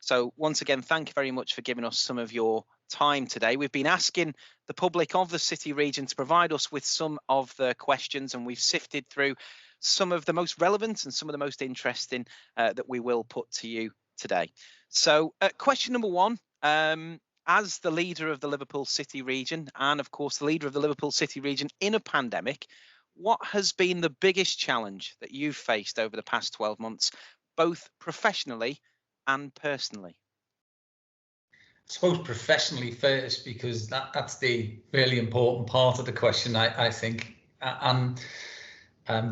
So once again, thank you very much for giving us some of your time today. We've been asking the public of the City Region to provide us with some of the questions, and we've sifted through some of the most relevant and some of the most interesting that we will put to you today. So question number one, as the leader of the Liverpool City Region, and of course the leader of the Liverpool City Region in a pandemic, what has been the biggest challenge that you've faced over the past 12 months, both professionally and personally? I suppose professionally first, because that's the really important part of the question, I think. And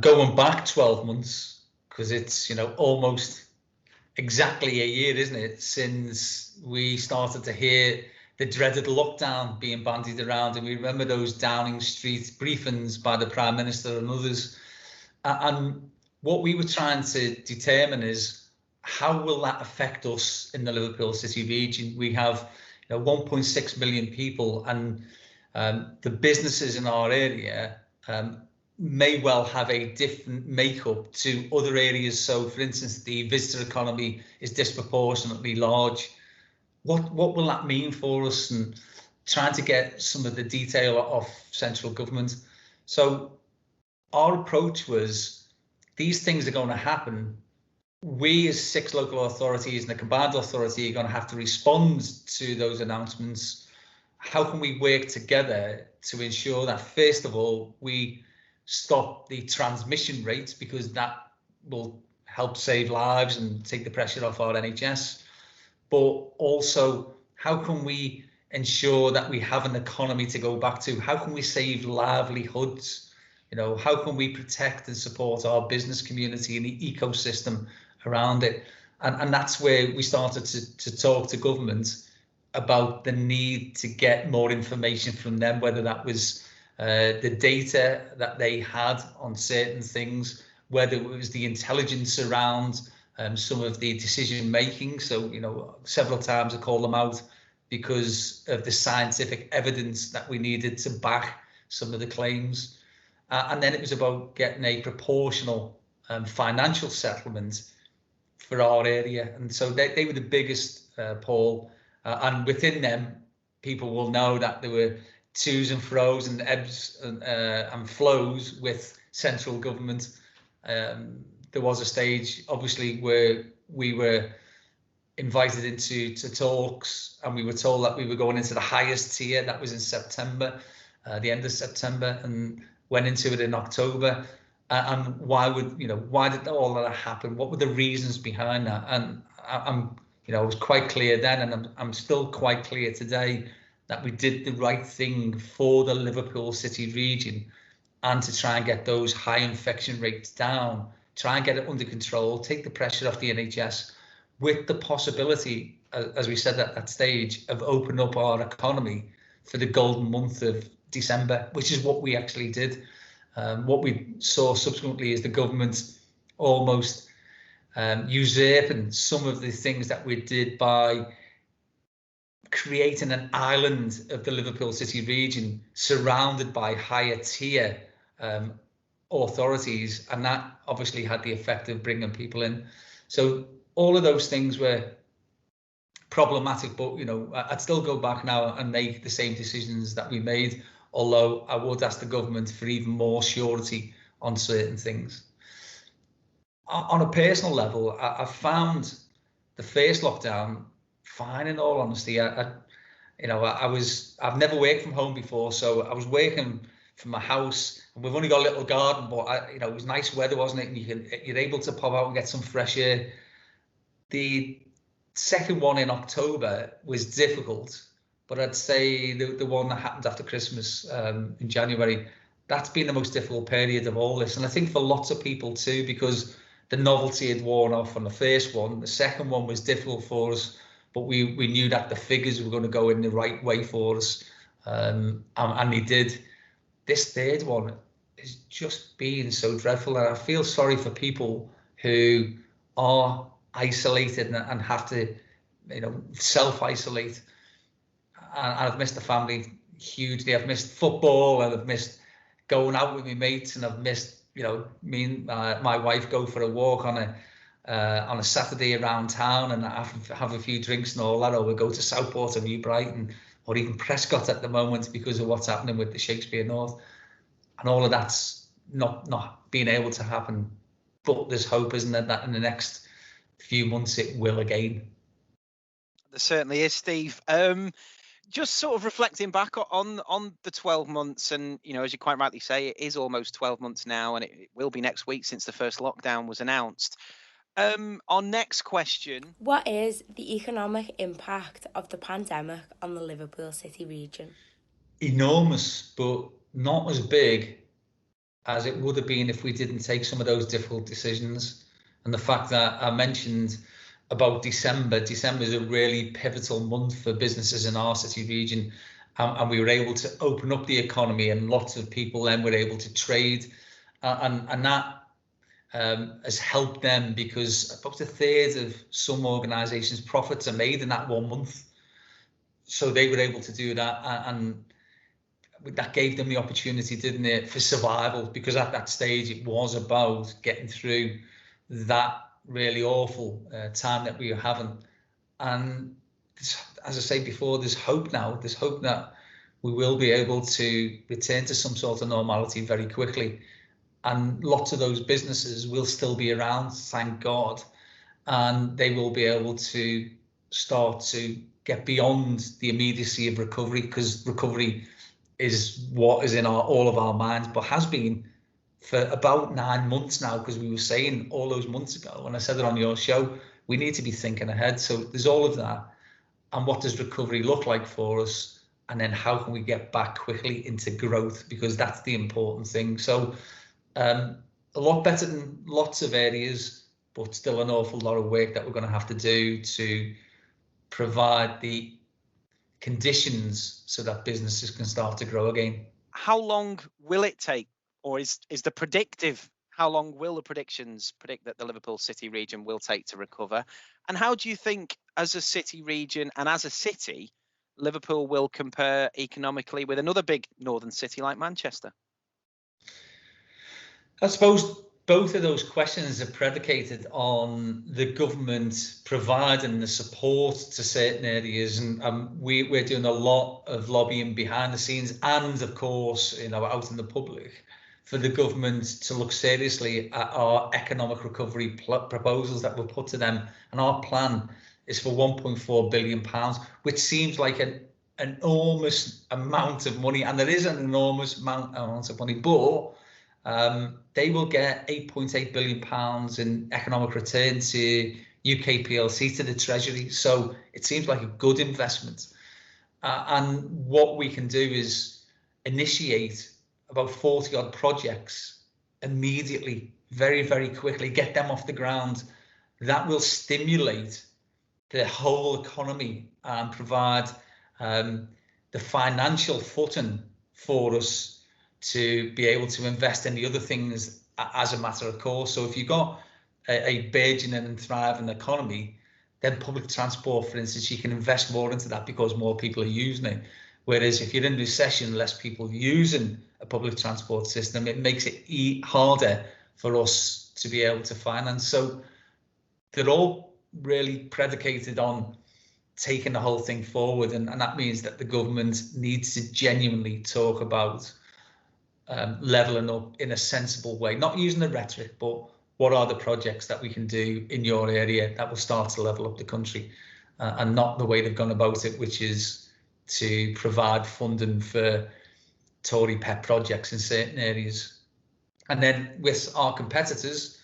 going back 12 months, because it's, almost exactly a year, isn't it, since we started to hear the dreaded lockdown being bandied around, and we remember those Downing Street briefings by the Prime Minister and others. And what we were trying to determine is, how will that affect us in the Liverpool City Region? We have 1.6 million people, and the businesses in our area may well have a different makeup to other areas. So, for instance, the visitor economy is disproportionately large. What will that mean for us? And trying to get some of the detail off central government. So our approach was, these things are going to happen. We as 6 local authorities and the combined authority are going to have to respond to those announcements. How can we work together to ensure that, first of all, we stop the transmission rates, because that will help save lives and take the pressure off our NHS. But also, how can we ensure that we have an economy to go back to? How can we save livelihoods? How can we protect and support our business community and the ecosystem around it? And that's where we started to talk to government about the need to get more information from them, whether that was the data that they had on certain things, whether it was the intelligence around some of the decision making. So, several times I called them out because of the scientific evidence that we needed to back some of the claims. And then it was about getting a proportional financial settlement for our area. And so they were the biggest, Paul. And within them, people will know that there were to's and fro's and ebbs and flows with central government. There was a stage, obviously, where we were invited into talks, and we were told that we were going into the highest tier. That was in September, the end of September, and went into it in October. And why did all of that happen? What were the reasons behind that? And I was quite clear then, and I'm still quite clear today, that we did the right thing for the Liverpool City Region, and to try and get those high infection rates down, try and get it under control, take the pressure off the NHS, with the possibility, as we said at that stage, of opening up our economy for the golden month of December, which is what we actually did. What we saw subsequently is the government almost usurping some of the things that we did by creating an island of the Liverpool City Region surrounded by higher tier authorities, and that obviously had the effect of bringing people in. So all of those things were problematic, but I'd still go back now and make the same decisions that we made, although I would ask the government for even more surety on certain things. On a personal level, I found the first lockdown fine, in all honesty. I've never worked from home before, so I was working from my house, and we've only got a little garden, but it was nice weather, wasn't it? And you're able to pop out and get some fresh air. The second one in October was difficult, but I'd say the one that happened after Christmas in January, that's been the most difficult period of all this. And I think for lots of people too, because the novelty had worn off on the first one. The second one was difficult for us, but we knew that the figures were going to go in the right way for us, and they did. This third one has just been so dreadful, and I feel sorry for people who are isolated and have to, self-isolate. And I've missed the family hugely. I've missed football, and I've missed going out with my mates, and I've missed, me and my wife go for a walk on on a Saturday around town and have a few drinks and all that, or we'll go to Southport or New Brighton or even Prescott at the moment because of what's happening with the Shakespeare North, and all of that's not being able to happen. But there's hope, isn't there, that in the next few months it will again. There certainly is, Steve. Just sort of reflecting back on the 12 months, and as you quite rightly say, it is almost 12 months now, and it will be next week since the first lockdown was announced. Our next question: what is the economic impact of the pandemic on the Liverpool City region? Enormous, but not as big as it would have been if we didn't take some of those difficult decisions. And the fact that I mentioned about December is a really pivotal month for businesses in our city region, and we were able to open up the economy, and lots of people then were able to trade, and that has helped them, because about a third of some organisations' profits are made in that 1 month. So they were able to do that, and that gave them the opportunity, didn't it, for survival, because at that stage it was about getting through that really awful time that we were having. And as I said before, there's hope now. There's hope that we will be able to return to some sort of normality very quickly. And lots of those businesses will still be around, thank God. And they will be able to start to get beyond the immediacy of recovery, because recovery is what is in all of our minds, but has been for about 9 months now, because we were saying all those months ago, when I said it on your show, we need to be thinking ahead. So there's all of that. And what does recovery look like for us? And then how can we get back quickly into growth? Because that's the important thing. So a lot better than lots of areas, but still an awful lot of work that we're going to have to do to provide the conditions so that businesses can start to grow again. How long will it take, or is the predictive, how long will the predictions predict that the Liverpool City region will take to recover? And how do you think, as a city region and as a city, Liverpool will compare economically with another big northern city like Manchester? I suppose both of those questions are predicated on the government providing the support to certain areas, and we're doing a lot of lobbying behind the scenes, and of course, out in the public, for the government to look seriously at our economic recovery proposals that we'll put to them. And our plan is for £1.4 billion, which seems like an enormous amount of money, and there is an enormous amount of money, but they will get £8.8 billion in economic return to UK PLC, to the Treasury. So it seems like a good investment. And what we can do is initiate about 40 odd projects immediately, very, very quickly, get them off the ground. That will stimulate the whole economy and provide the financial footing for us to be able to invest in the other things as a matter of course. So if you've got a burgeoning and thriving economy, then public transport, for instance, you can invest more into that because more people are using it. Whereas if you're in recession, less people using a public transport system, it makes it harder for us to be able to finance. So they're all really predicated on taking the whole thing forward, and that means that the government needs to genuinely talk about levelling up in a sensible way, not using the rhetoric, but what are the projects that we can do in your area that will start to level up the country, and not the way they've gone about it, which is to provide funding for Tory pet projects in certain areas. And then with our competitors,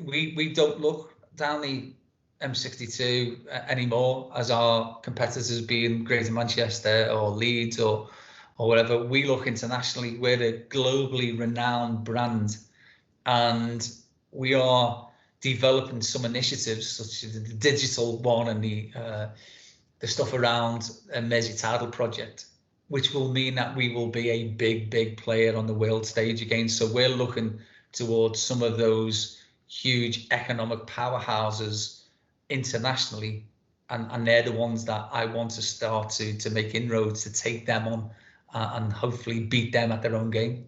we don't look down the M62 anymore as our competitors being Greater Manchester or Leeds or whatever. We look internationally. We're a globally renowned brand, and we are developing some initiatives such as the digital one and the stuff around a Mersey Tidal project, which will mean that we will be a big player on the world stage again. So we're looking towards some of those huge economic powerhouses internationally, and they're the ones that I want to start to make inroads, to take them on and hopefully beat them at their own game.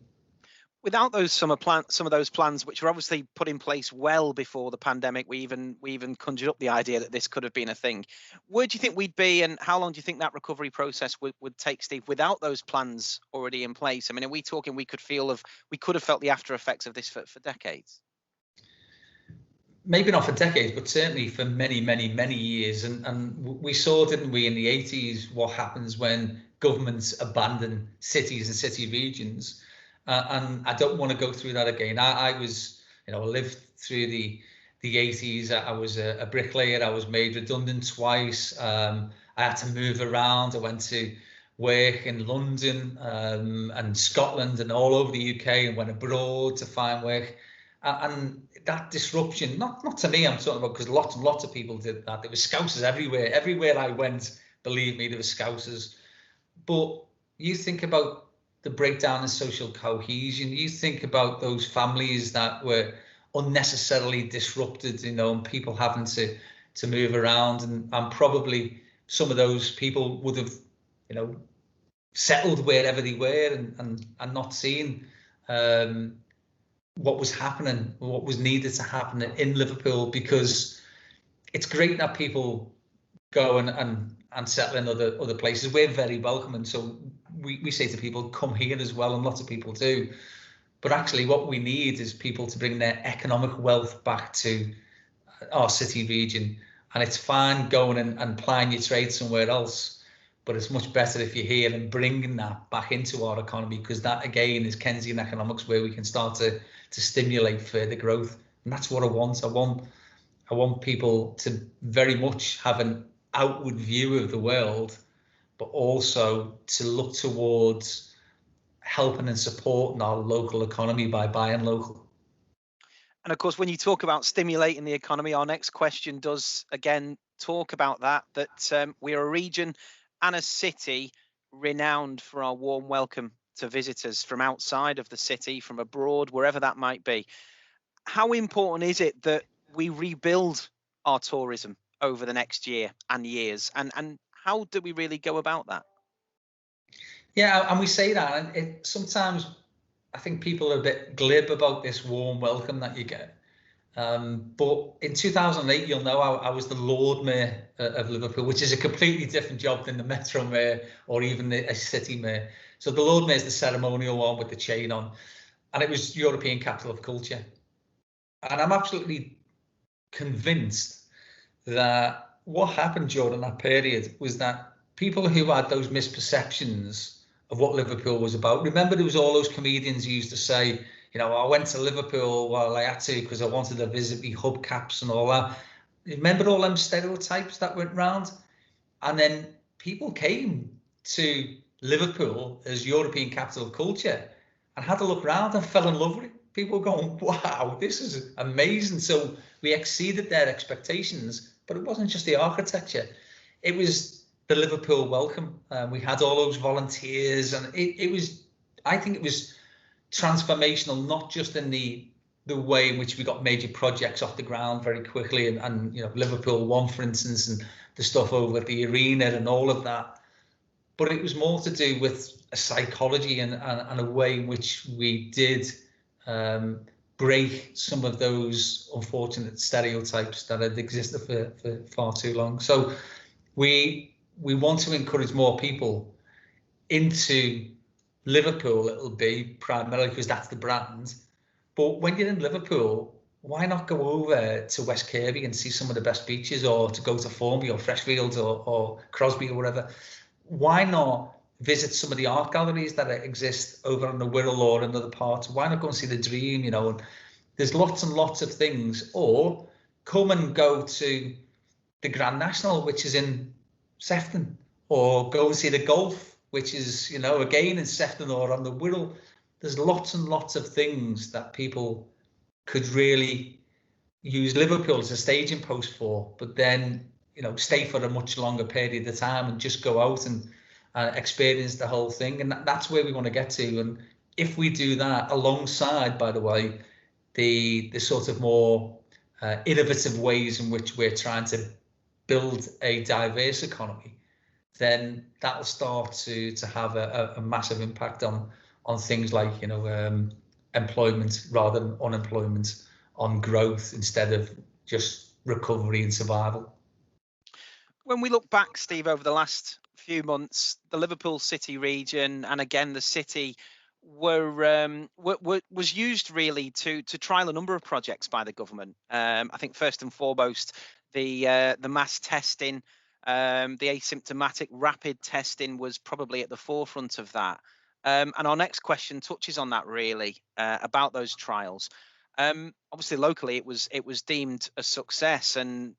Without those some of those plans, which were obviously put in place well before the pandemic, we even conjured up the idea that this could have been a thing. Where do you think we'd be, and how long do you think that recovery process would take, Steve, without those plans already in place? I mean, are we talking we could have felt the after effects of this for decades? Maybe not for decades, but certainly for many, many, many years. And we saw, didn't we, in the 80s, what happens when governments abandon cities and city regions. And I don't want to go through that again. I was, I lived through the 80s. I was a bricklayer. I was made redundant twice. I had to move around. I went to work in London and Scotland and all over the UK, and went abroad to find work. And that disruption, not to me, I'm talking about, because lots and lots of people did that. There were Scousers everywhere. Everywhere I went, believe me, there were Scousers. But you think about the breakdown in social cohesion. You think about those families that were unnecessarily disrupted, and people having to move around, and probably some of those people would have, settled wherever they were and not seen what was happening, what was needed to happen in Liverpool. Because it's great that people go and settle in other places. We're very welcome, and so we say to people, come here as well, and lots of people do. But actually what we need is people to bring their economic wealth back to our city region. And it's fine going and plying your trade somewhere else, but it's much better if you're here and bringing that back into our economy, because that again is Keynesian economics, where we can start to stimulate further growth. And that's what I want. I want people to very much have an outward view of the world, but also to look towards helping and supporting our local economy by buying local. And of course, when you talk about stimulating the economy, our next question does again talk about that we're a region and a city renowned for our warm welcome to visitors from outside of the city, from abroad, wherever that might be. How important is it that we rebuild our tourism over the next year and years, and how do we really go about that? Yeah, and we say that, and sometimes I think people are a bit glib about this warm welcome that you get. But in 2008, you'll know I was the Lord Mayor of Liverpool, which is a completely different job than the Metro Mayor or even a City Mayor. So the Lord Mayor is the ceremonial one with the chain on, and it was European Capital of Culture. And I'm absolutely convinced that what happened during that period was that people who had those misperceptions of what Liverpool was about. Remember, there was all those comedians who used to say, I went to Liverpool, well, I had to because I wanted to visit the hubcaps and all that. Remember all them stereotypes that went round? And then people came to Liverpool as European Capital of Culture and had a look around and fell in love with it. People were going, wow, this is amazing. So we exceeded their expectations, but it wasn't just the architecture. It was the Liverpool welcome. We had all those volunteers, and it was, I think it was transformational, not just in the way in which we got major projects off the ground very quickly, and Liverpool One, for instance, and the stuff over at the arena and all of that, but it was more to do with a psychology and a way in which we did break some of those unfortunate stereotypes that had existed for far too long. So we want to encourage more people into Liverpool. It'll be primarily because that's the brand. But when you're in Liverpool, why not go over to West Kirby and see some of the best beaches, or to go to Formby or Freshfields or Crosby or whatever? Why not visit some of the art galleries that exist over on the Wirral or in other parts? Why not go and see the Dream? And there's lots and lots of things. Or come and go to the Grand National, which is in Sefton, or go and see the golf, which is, again in Sefton or on the Wirral. There's lots and lots of things that people could really use Liverpool as a staging post for, but then, stay for a much longer period of time and just go out and experience the whole thing. And that's where we want to get to. And if we do that alongside, by the way, the sort of more innovative ways in which we're trying to build a diverse economy, then that'll start to have a massive impact on things like employment rather than unemployment, on growth instead of just recovery and survival. When we look back, Steve, over the last few months, the Liverpool City region and again the city was used really to trial a number of projects by the government. I think first and foremost the mass testing, the asymptomatic rapid testing was probably at the forefront of that. And our next question touches on that really, about those trials. Obviously, locally, it was deemed a success and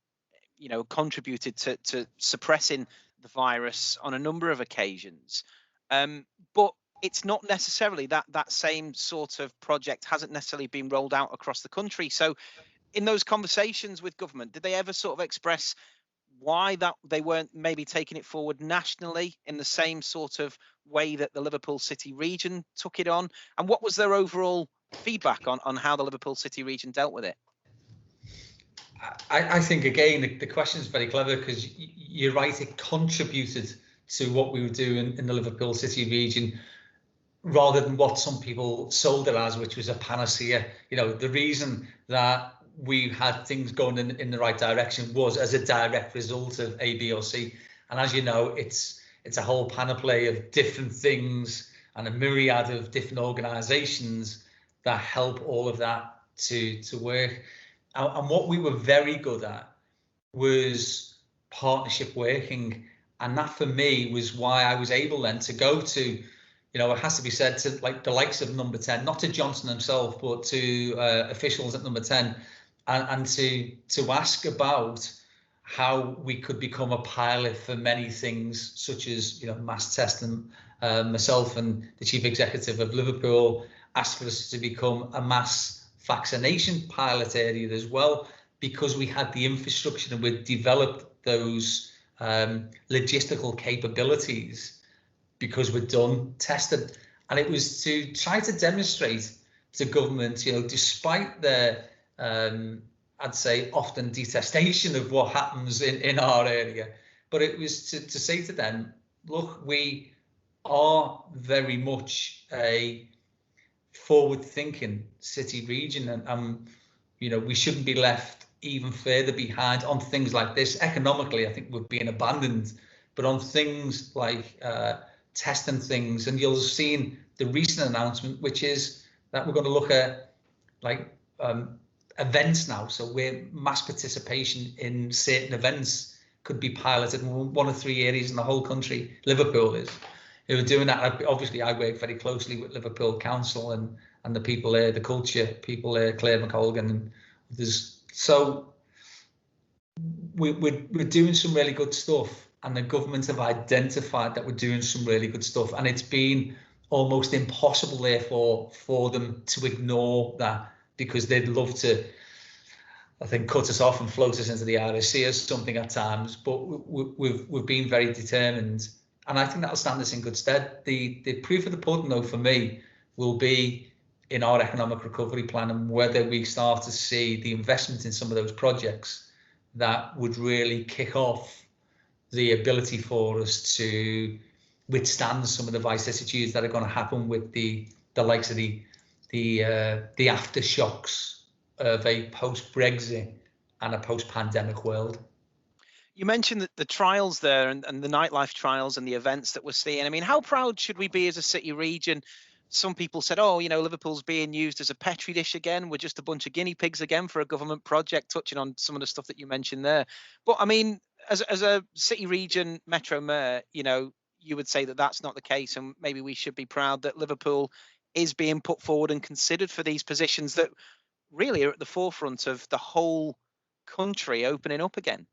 contributed to suppressing the virus on a number of occasions. But it's not necessarily that same sort of project hasn't necessarily been rolled out across the country. So in those conversations with government, did they ever sort of express why that they weren't maybe taking it forward nationally in the same sort of way that the Liverpool City region took it on? And what was their overall feedback on how the Liverpool City region dealt with it? I think, again, the question is very clever because you're right, it contributed to what we were doing in the Liverpool City region rather than what some people sold it as, which was a panacea. The reason that we had things going in the right direction was as a direct result of A, B or C. And as you know, it's a whole panoply of different things and a myriad of different organisations that help all of that to work. And what we were very good at was partnership working. And that for me was why I was able then to go to, it has to be said, to like the likes of Number 10, not to Johnson himself, but to officials at Number 10, and to ask about how we could become a pilot for many things, such as mass testing. Myself and the chief executive of Liverpool asked for us to become a mass vaccination pilot area as well, because we had the infrastructure and we'd developed those logistical capabilities because we'd done testing. And it was to try to demonstrate to government, despite their I'd say often detestation of what happens in our area, but it was to say to them, look, we are very much a forward-thinking city region, and we shouldn't be left even further behind on things like this. Economically, I think we're being abandoned, but on things like testing things, and you'll have seen the recent announcement, which is that we're going to look at events now. So where mass participation in certain events could be piloted in one of 3 areas in the whole country. Liverpool is. Who are doing that. Obviously, I work very closely with Liverpool Council and the people there, the culture people there, Claire McColgan, and others. So we're doing some really good stuff, and the government have identified that we're doing some really good stuff, and it's been almost impossible, therefore, for them to ignore that, because they'd love to, I think, cut us off and float us into the RSC or something at times. But we've been very determined. And I think that'll stand us in good stead. The proof of the pudding, though, for me, will be in our economic recovery plan and whether we start to see the investment in some of those projects that would really kick off the ability for us to withstand some of the vicissitudes that are going to happen with the likes of the aftershocks of a post-Brexit and a post-pandemic world. You mentioned the trials there and the nightlife trials and the events that we're seeing. I mean, how proud should we be as a city region? Some people said, Liverpool's being used as a petri dish again. We're just a bunch of guinea pigs again for a government project, touching on some of the stuff that you mentioned there. But I mean, as a city region metro mayor, you would say that that's not the case. And maybe we should be proud that Liverpool is being put forward and considered for these positions that really are at the forefront of the whole country opening up again.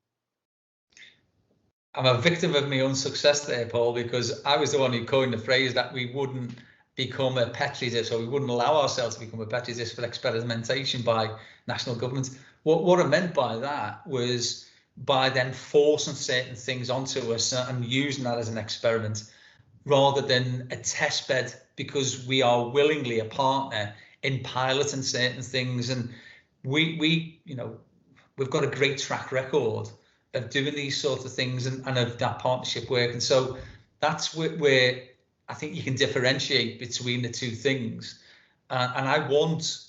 I'm a victim of my own success there, Paul, because I was the one who coined the phrase that we wouldn't become a petri dish, or we wouldn't allow ourselves to become a petri dish for experimentation by national governments. What I meant by that was by then forcing certain things onto us and using that as an experiment rather than a test bed, because we are willingly a partner in piloting certain things. And we've got a great track record of doing these sorts of things and of that partnership work. And so that's where I think you can differentiate between the two things. and I want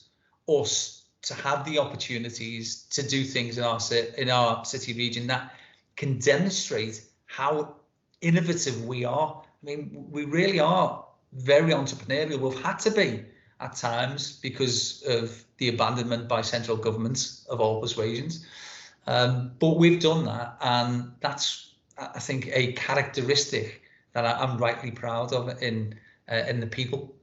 us to have the opportunities to do things in our city region that can demonstrate how innovative we are. I mean, we really are very entrepreneurial. We've had to be at times because of the abandonment by central governments of all persuasions. But we've done that, and that's, I think, a characteristic that I'm rightly proud of in the people.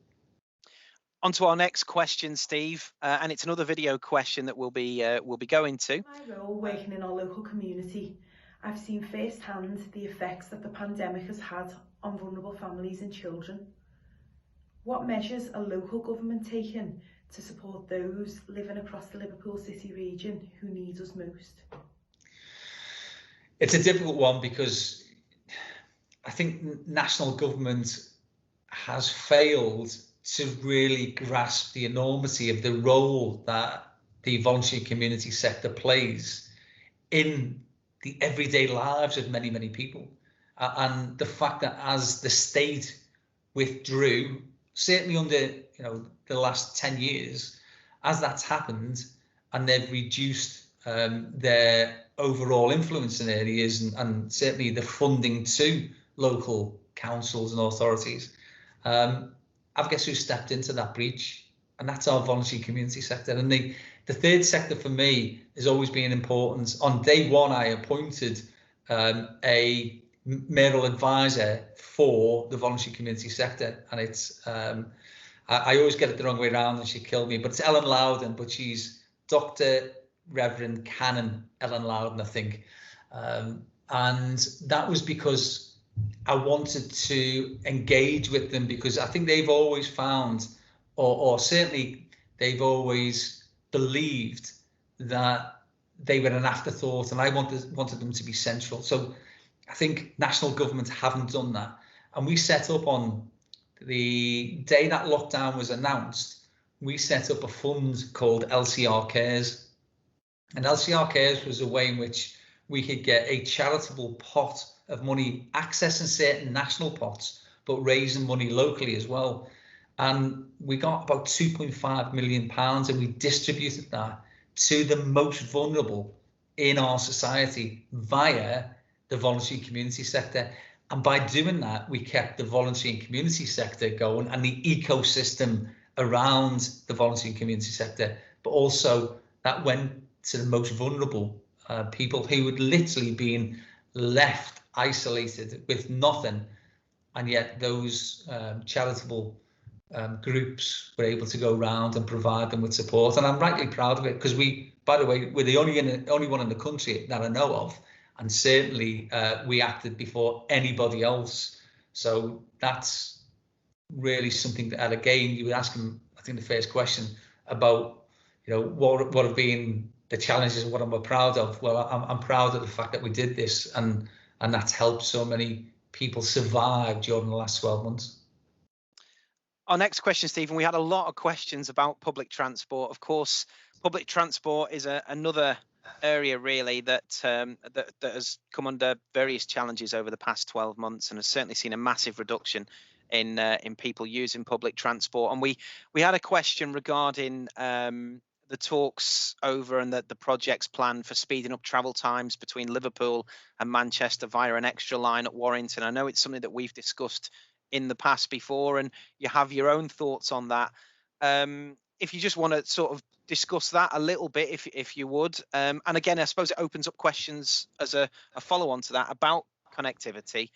On to our next question, Steve, and it's another video question that we'll be going to. My role working in our local community, I've seen firsthand the effects that the pandemic has had on vulnerable families and children. What measures are local government taking to support those living across the Liverpool City region who need us most? It's a difficult one because I think national government has failed to really grasp the enormity of the role that the voluntary community sector plays in the everyday lives of many, many people. And the fact that as the state withdrew, certainly under the last 10 years, as that's happened, and they've reduced their overall influence in areas and certainly the funding to local councils and authorities, I guess who stepped into that breach, and that's our voluntary community sector. And the third sector for me has always been important. On day one, I appointed a mayoral advisor for the voluntary community sector, and it's I always get it the wrong way around and she killed me, but it's Ellen Loudon, but she's Dr. Reverend Canon Ellen Loudon, I think. And that was because I wanted to engage with them, because I think they've always found, or certainly they've always believed that they were an afterthought, and I wanted them to be central. So I think national government haven't done that. And we set up, on the day that lockdown was announced, we set up a fund called LCR Cares. And LCR Cares was a way in which we could get a charitable pot of money, accessing certain national pots, but raising money locally as well. And we got about £2.5 million, and we distributed that to the most vulnerable in our society via the voluntary community sector. And by doing that, we kept the voluntary and community sector going, and the ecosystem around the voluntary and community sector, but also that went to the most vulnerable people who had literally been left isolated with nothing, and yet those charitable groups were able to go around and provide them with support. And I'm rightly proud of it, because we, by the way, we're the only one in the country that I know of, and certainly we acted before anybody else. So that's really something that, again, you were asking, I think, the first question about, what have been the challenges and what I'm proud of. Well, I'm proud of the fact that we did this, and that's helped so many people survive during the last 12 months. Our next question, Stephen, we had a lot of questions about public transport. Of course, public transport is another area really that has come under various challenges over the past 12 months, and has certainly seen a massive reduction in people using public transport. And we had a question regarding the talks over and the projects planned for speeding up travel times between Liverpool and Manchester via an extra line at Warrington. I know it's something that we've discussed in the past before, and you have your own thoughts on that. If you just want to sort of discuss that a little bit, if you would. And again, I suppose it opens up questions as a follow-on to that about connectivity.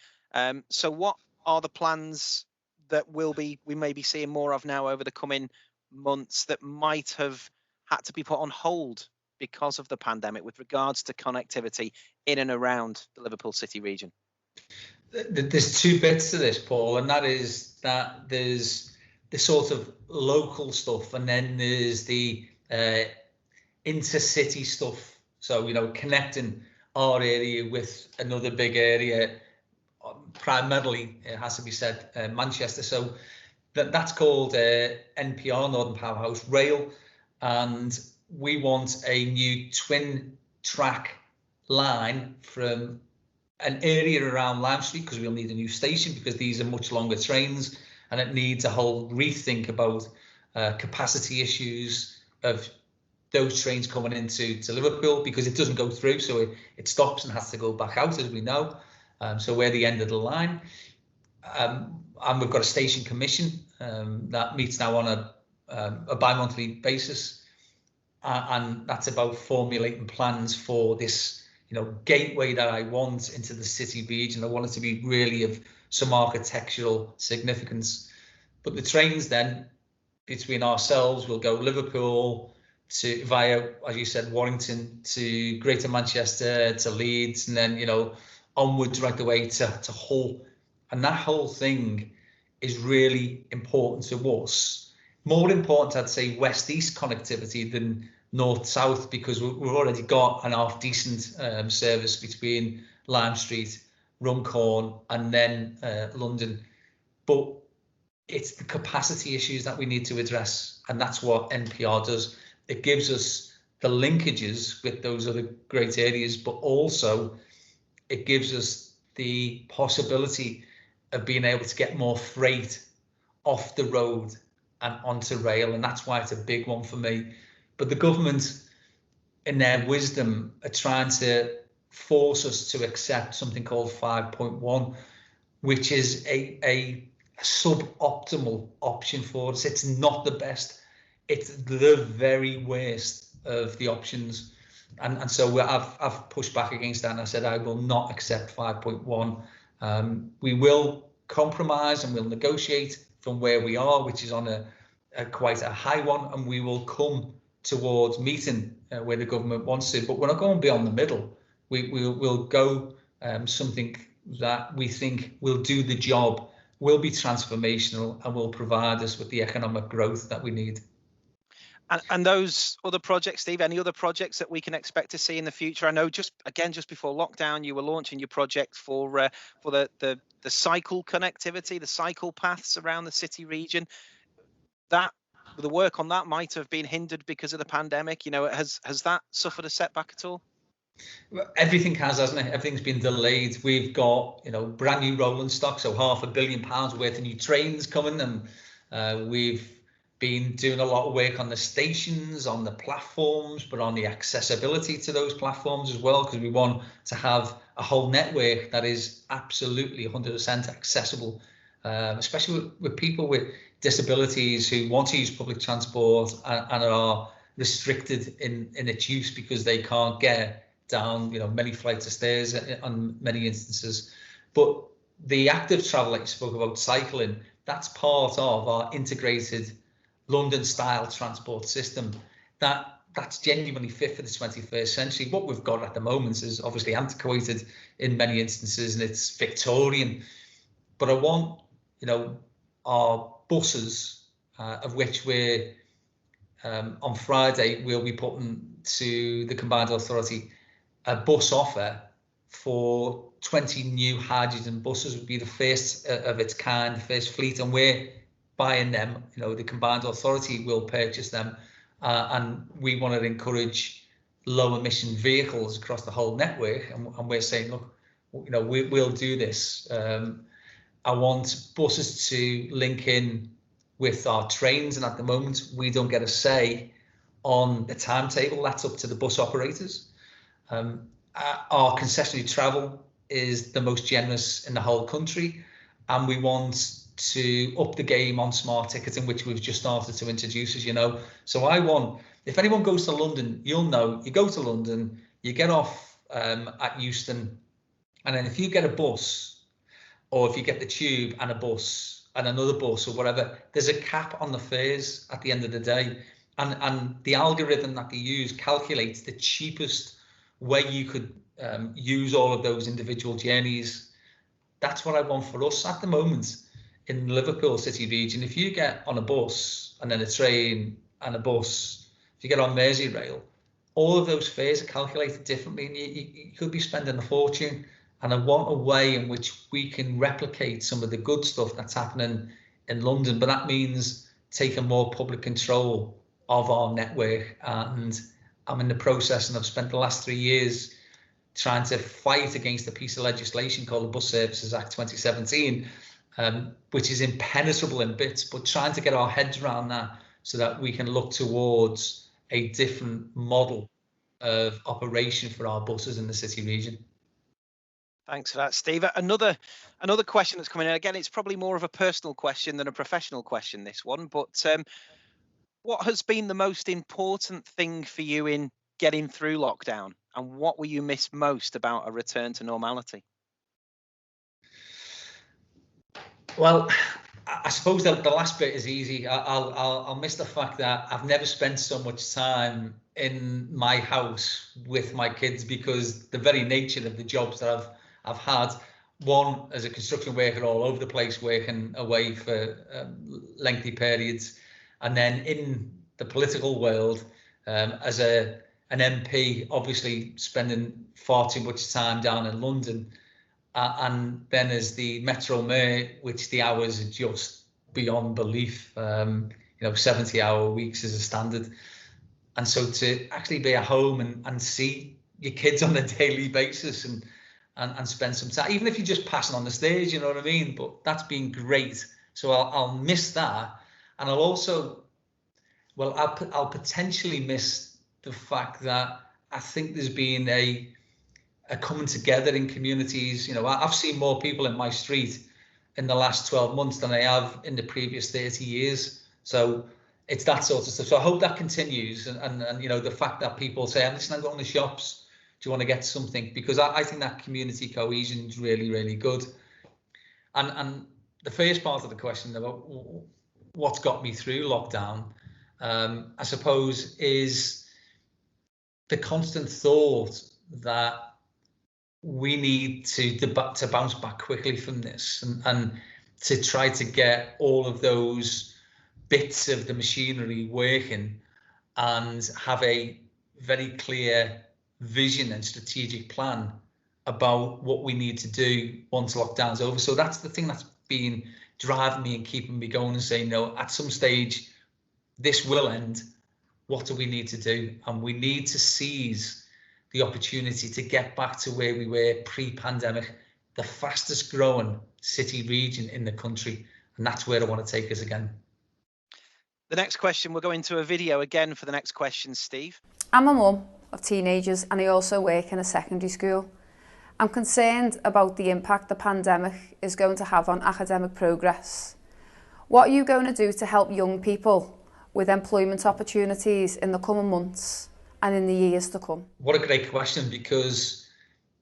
So what are the plans that we may be seeing more of now over the coming months that might have had to be put on hold because of the pandemic with regards to connectivity in and around the Liverpool City region? There's two bits to this, Paul, and that is that there's the sort of local stuff, and then there's the intercity stuff. So, connecting our area with another big area, primarily, it has to be said, Manchester. So that's called NPR, Northern Powerhouse Rail, and we want a new twin track line from an area around Lime Street, because we'll need a new station, because these are much longer trains, and it needs a whole rethink about capacity issues of those trains coming into Liverpool, because it doesn't go through, so it stops and has to go back out, as we know. So we're the end of the line. And we've got a station commission that meets now on a bi-monthly basis, and that's about formulating plans for this, gateway that I want into the city region. I want it to be really of some architectural significance. But the trains then between ourselves will go Liverpool to via, as you said, Warrington to Greater Manchester to Leeds, and then onwards right the way to Hull. And that whole thing is really important to us. More important, I'd say, west-east connectivity than north-south, because we've already got an half-decent service between Lime Street, Runcorn, and then London. But it's the capacity issues that we need to address, and that's what NPR does. It gives us the linkages with those other great areas, but also it gives us the possibility of being able to get more freight off the road and onto rail, and that's why it's a big one for me. But the government, in their wisdom, are trying to force us to accept something called 5.1, which is a suboptimal option for us. It's not the best. It's the very worst of the options. And so I've pushed back against that, and I said I will not accept 5.1. We will compromise and we'll negotiate from where we are, which is on a quite a high one, and we will come towards meeting where the government wants to. But we're not going beyond the middle. We'll go something that we think will do the job, will be transformational, and will provide us with the economic growth that we need. And those other projects, Steve, any other projects that we can expect to see in the future? I know just before lockdown, you were launching your project for the cycle connectivity, the cycle paths around the city region. That the work on that might have been hindered because of the pandemic. Has that suffered a setback at all? Everything has, hasn't it? Everything's been delayed. We've got brand new rolling stock, so £500 million worth of new trains coming, and we've been doing a lot of work on the stations, on the platforms, but on the accessibility to those platforms as well, because we want to have a whole network that is absolutely 100% accessible, especially with people with disabilities who want to use public transport and are restricted in its use because they can't get down many flights of stairs on many instances. But the active travel that you spoke about, cycling, that's part of our integrated London style transport system that's genuinely fit for the 21st century. What we've got at the moment is obviously antiquated in many instances, and it's Victorian. But I want our buses, of which we're on Friday we'll be putting to the Combined Authority a bus offer for 20 new hydrogen buses. Would be the first of its kind, the first fleet, and we're buying them. The Combined Authority will purchase them, and we want to encourage low emission vehicles across the whole network, and we're saying, look, we'll do this. I want buses to link in with our trains, and at the moment we don't get a say on the timetable. That's up to the bus operators. Our concessionary travel is the most generous in the whole country, and we want to up the game on smart ticketing, which we've just started to introduce, as you know. So I want, if anyone goes to London, you'll know, you go to London, you get off at Euston, and then if you get a bus, or if you get the tube and a bus and another bus or whatever, there's a cap on the fares at the end of the day, and the algorithm that they use calculates the cheapest way you could use all of those individual journeys. That's what I want for us at the moment. In Liverpool City Region, if you get on a bus and then a train and a bus, if you get on Merseyrail, all of those fares are calculated differently, and you could be spending a fortune. And I want a way in which we can replicate some of the good stuff that's happening in London, but that means taking more public control of our network. And I'm in the process, and I've spent the last 3 years trying to fight against a piece of legislation called the Bus Services Act 2017, which is impenetrable in bits, but trying to get our heads around that so that we can look towards a different model of operation for our buses in the city region. Thanks for that, Steve. Another question that's coming in. Again, it's probably more of a personal question than a professional question, this one. But what has been the most important thing for you in getting through lockdown? And what will you miss most about a return to normality? Well, I suppose that the last bit is easy. I'll miss the fact that I've never spent so much time in my house with my kids, because the very nature of the jobs that I've had, one as a construction worker all over the place, working away for lengthy periods, and then in the political world as an MP, obviously spending far too much time down in London. And then as the Metro Mayor, which the hours are just beyond belief, 70-hour weeks is a standard. And so to actually be at home and see your kids on a daily basis and spend some time, even if you're just passing on the stage, you know what I mean? But that's been great. So I'll miss that. And I'll also, I'll potentially miss the fact that I think there's been a coming together in communities. I've seen more people in my street in the last 12 months than I have in the previous 30 years. So it's that sort of stuff. So I hope that continues. And the fact that people say, listen, I'm going to shops. Do you want to get something? Because I think that community cohesion is really, really good. And the first part of the question about what's got me through lockdown, I suppose, is the constant thought that we need to bounce back quickly from this and to try to get all of those bits of the machinery working and have a very clear vision and strategic plan about what we need to do once lockdown's over. So that's the thing that's been driving me and keeping me going and saying, no, at some stage this will end. What do we need to do? And we need to seize the opportunity to get back to where we were pre-pandemic, the fastest growing city region in the country. And that's where I want to take us again. The next question, we'll go into a video again for the next question, Steve. I'm a mum of teenagers and I also work in a secondary school. I'm concerned about the impact the pandemic is going to have on academic progress. What are you going to do to help young people with employment opportunities in the coming months and in the years to come? What a great question, because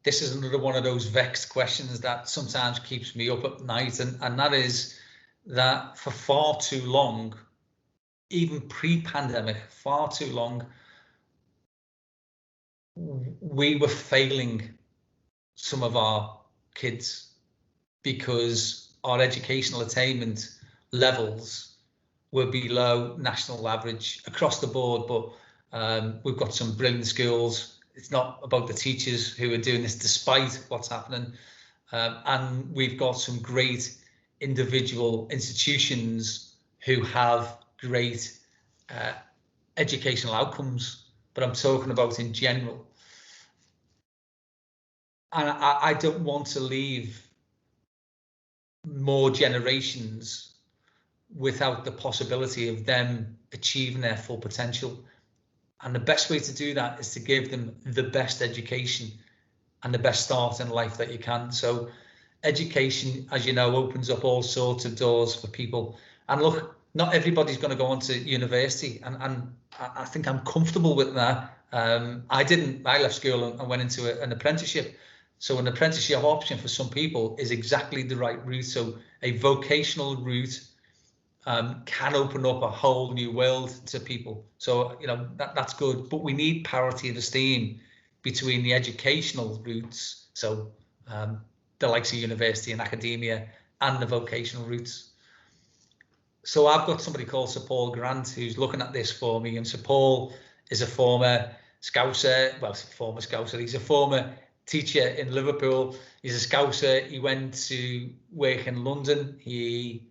this is another one of those vexed questions that sometimes keeps me up at night, and that is that for far too long, even pre-pandemic, far too long, we were failing some of our kids because our educational attainment levels were below national average across the board. But we've got some brilliant schools. It's not about the teachers who are doing this despite what's happening. And we've got some great individual institutions who have great educational outcomes, but I'm talking about in general. And I don't want to leave more generations without the possibility of them achieving their full potential. And the best way to do that is to give them the best education and the best start in life that you can. So education, as you know, opens up all sorts of doors for people. And look, not everybody's going to go on to university, and I think I'm comfortable with that. I left school and went into an apprenticeship. So an apprenticeship option for some people is exactly the right route. So a vocational route can open up a whole new world to people. So, that's good, but we need parity of esteem between the educational routes, so the likes of university and academia, and the vocational routes. So I've got somebody called Sir Paul Grant who's looking at this for me, and Sir Paul is a former Scouser, he's a former teacher in Liverpool, he's a Scouser, he went to work in London, he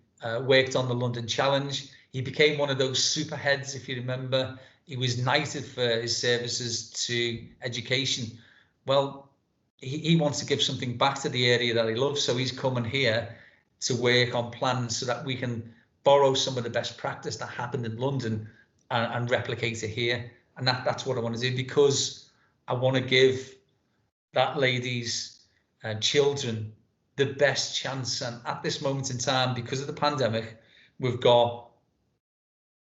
worked on the London Challenge. He became one of those super heads, if you remember. He was knighted for his services to education. Well, he wants to give something back to the area that he loves, so he's coming here to work on plans so that we can borrow some of the best practice that happened in London and replicate it here. And that's what I want to do, because I want to give that lady's children the best chance. And at this moment in time, because of the pandemic, we've got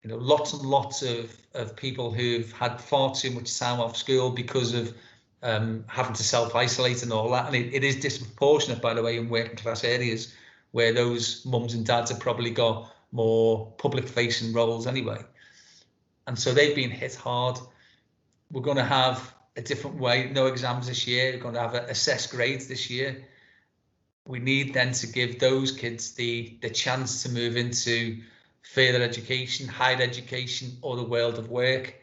lots and lots of people who've had far too much time off school because of having to self-isolate and all that. And it is disproportionate, by the way, in working class areas where those mums and dads have probably got more public facing roles anyway. And so they've been hit hard. We're going to have a different way, no exams this year. We're going to have assessed grades this year. We need then to give those kids the chance to move into further education, higher education, or the world of work.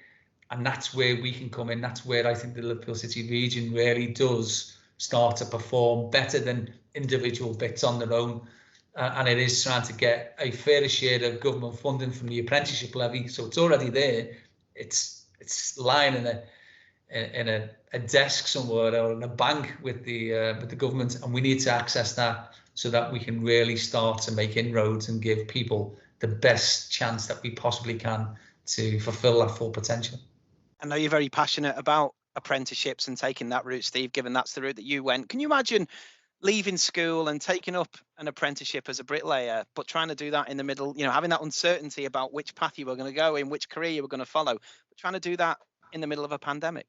And that's where we can come in. That's where I think the Liverpool City region really does start to perform better than individual bits on their own. And it is trying to get a fairer share of government funding from the apprenticeship levy. So it's already there. It's lying in a desk somewhere or in a bank with the government, and we need to access that so that we can really start to make inroads and give people the best chance that we possibly can to fulfil that full potential. I know you're very passionate about apprenticeships and taking that route, Steve, given that's the route that you went. Can you imagine leaving school and taking up an apprenticeship as a bricklayer, but trying to do that in the middle, having that uncertainty about which path you were going to go in, which career you were going to follow, but trying to do that in the middle of a pandemic?